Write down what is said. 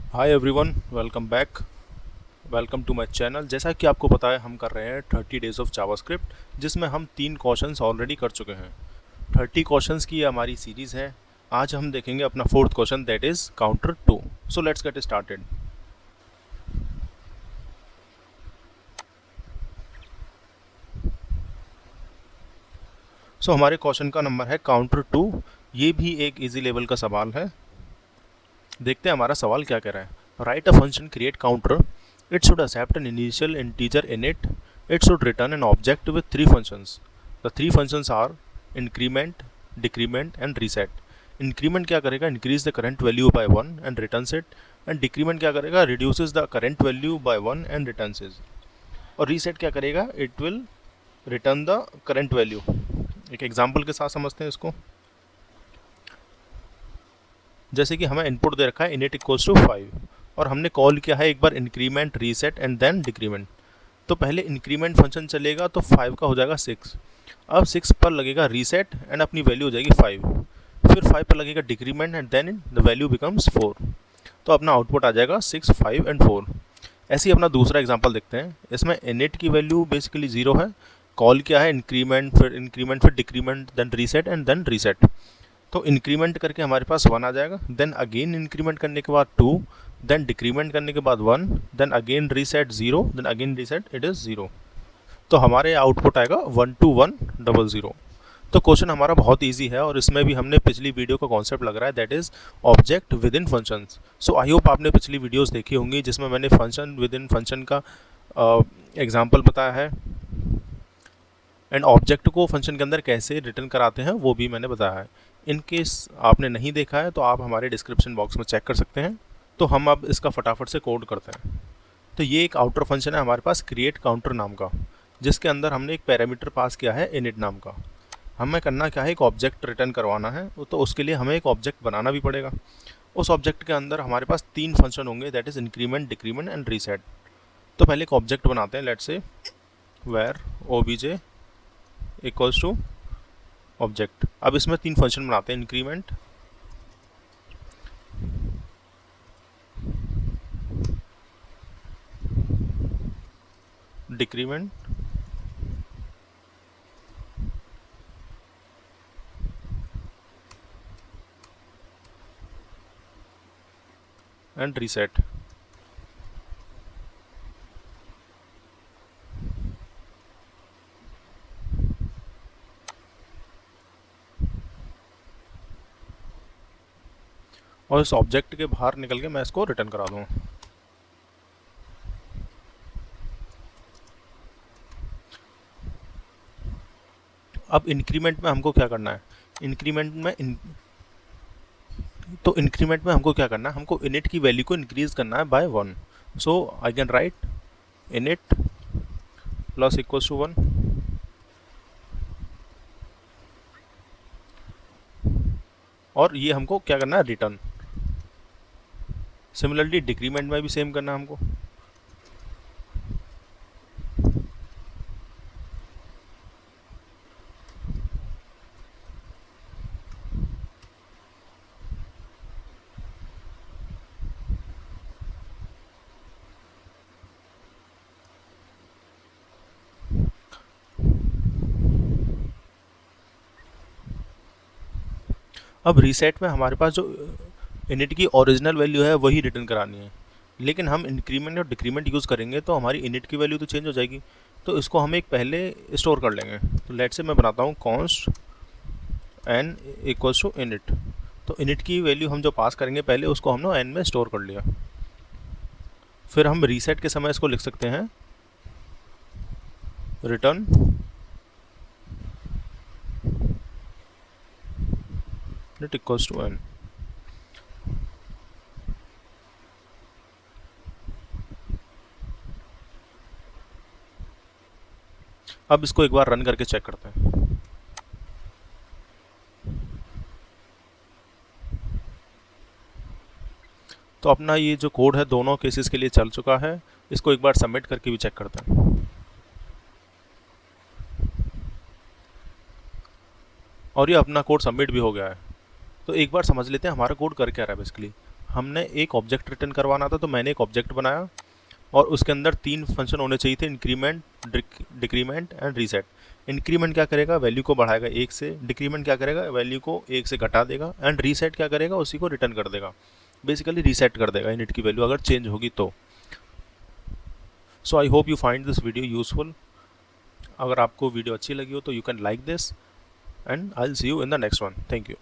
Hi everyone, welcome back. Welcome to my channel. जैसा कि आपको पता है, हम कर रहे हैं 30 डेज ऑफ जावास्क्रिप्ट, जिसमें हम 3 क्वेश्चंस ऑलरेडी कर चुके हैं। 30 क्वेश्चंस की ये हमारी सीरीज़ है। आज हम देखेंगे अपना fourth question, that is counter 2। So let's get started. So हमारे क्वेश्चन का नंबर है काउंटर 2। ये भी एक इजी लेवल का सवाल है। देखते हैं हमारा सवाल क्या कह रहा है। Write a function create counter. It should accept an initial integer in it. It should return an object with 3 functions. The 3 functions are increment, decrement and reset. Increment क्या करेगा, increase the current value by 1 and returns it. And decrement क्या करेगा, reduces the current value by 1 and returns it. और reset क्या करेगा, it will return the current value. एक example के साथ समझते हैं इसको। जैसे कि हमें इनपुट दे रखा है इनिट इक्वल्स टू 5 और हमने कॉल किया है एक बार increment, reset and then decrement. तो पहले इंक्रीमेंट फंक्शन चलेगा तो 5 का हो जाएगा 6। अब 6 पर लगेगा रीसेट एंड अपनी वैल्यू हो जाएगी 5। फिर 5 पर लगेगा decrement and then the value becomes 4। तो अपना आउटपुट आ जाएगा 6, 5 एंड 4। ऐसे ही अपना दूसरा एग्जाम्पल देखते हैं। इसमें इनिट की वैल्यू बेसिकली 0 है। कॉल किया है इंक्रीमेंट फिर decrement then reset and then reset. तो इंक्रीमेंट करके हमारे पास 1 आ जाएगा, देन अगेन इंक्रीमेंट करने के बाद 2, देन डिक्रीमेंट करने के बाद 1, then again reset 0, then again reset it is 0। तो हमारे आउटपुट आएगा 12100। तो क्वेश्चन हमारा बहुत इजी है और इसमें भी हमने पिछली वीडियो का कॉन्सेप्ट लग रहा है, that is object with in functions. So I hope आपने पिछली वीडियोस देखी होंगी जिसमें मैंने फंक्शन विद इन फंक्शन का एग्जाम्पल बताया है एंड ऑब्जेक्ट को फंक्शन के अंदर कैसे रिटर्न कराते हैं वो भी मैंने बताया है। इन केस आपने नहीं देखा है तो आप हमारे डिस्क्रिप्शन बॉक्स में चेक कर सकते हैं। तो हम अब इसका फटाफट से कोड करते हैं। तो ये एक आउटर फंक्शन है हमारे पास क्रिएट काउंटर नाम का, जिसके अंदर हमने एक पैरामीटर पास किया है इनिट नाम का। हमें करना क्या है, एक ऑब्जेक्ट रिटर्न करवाना है, तो उसके लिए हमें एक ऑब्जेक्ट बनाना भी पड़ेगा। उस ऑब्जेक्ट के अंदर हमारे पास 3 फंक्शन होंगे, that is increment, decrement and reset. तो पहले एक ऑब्जेक्ट बनाते हैं, let's say where obj equals to object. अब इसमें 3 फंक्शन बनाते हैं, इंक्रीमेंट, डिक्रीमेंट एंड रीसेट। और इस ऑब्जेक्ट के बाहर निकल के मैं इसको रिटर्न करा दूँ। अब इंक्रीमेंट में हमको क्या करना है, इंक्रीमेंट में हमको क्या करना है, हमको इनिट की वैल्यू को इंक्रीज करना है by 1। So I can write init plus equals to 1। और ये हमको क्या करना है, रिटर्न। सिमिलरली डिक्रीमेंट में भी सेम करना है हमको। अब रीसेट में हमारे पास जो इनिट की ओरिजिनल वैल्यू है वही रिटर्न करानी है, लेकिन हम इंक्रीमेंट और डिक्रीमेंट यूज़ करेंगे तो हमारी इनिट की वैल्यू तो चेंज हो जाएगी। तो इसको हम एक पहले स्टोर कर लेंगे। तो लेट से मैं बनाता हूँ const n equals to init. तो इनिट की वैल्यू हम जो पास करेंगे पहले, उसको हमने एन में स्टोर कर लिया। फिर हम रीसेट के समय इसको लिख सकते हैं return it equals to n. अब इसको एक बार रन करके चेक करते हैं। तो अपना ये जो कोड है दोनों केसेस के लिए चल चुका है। इसको एक बार सबमिट करके भी चेक करते हैं। और ये अपना कोड सबमिट भी हो गया है। तो एक बार समझ लेते हैं हमारा कोड कर क्या रहा है बेसिकली। हमने एक ऑब्जेक्ट रिटर्न करवाना था, तो मैंने एक ऑब्जेक्ट बनाया और उसके अंदर 3 फंक्शन होने चाहिए थे, increment, decrement and reset. Increment क्या करेगा, वैल्यू को बढ़ाएगा 1 से, डिक्रीमेंट क्या करेगा, वैल्यू को 1 से घटा देगा, एंड रीसेट क्या करेगा, उसी को रिटर्न कर देगा, बेसिकली रीसेट कर देगा इनिट की वैल्यू अगर चेंज होगी तो। So I hope you find this video useful. अगर आपको वीडियो अच्छी लगी हो तो you can like this and I will see you in the next one. Thank you.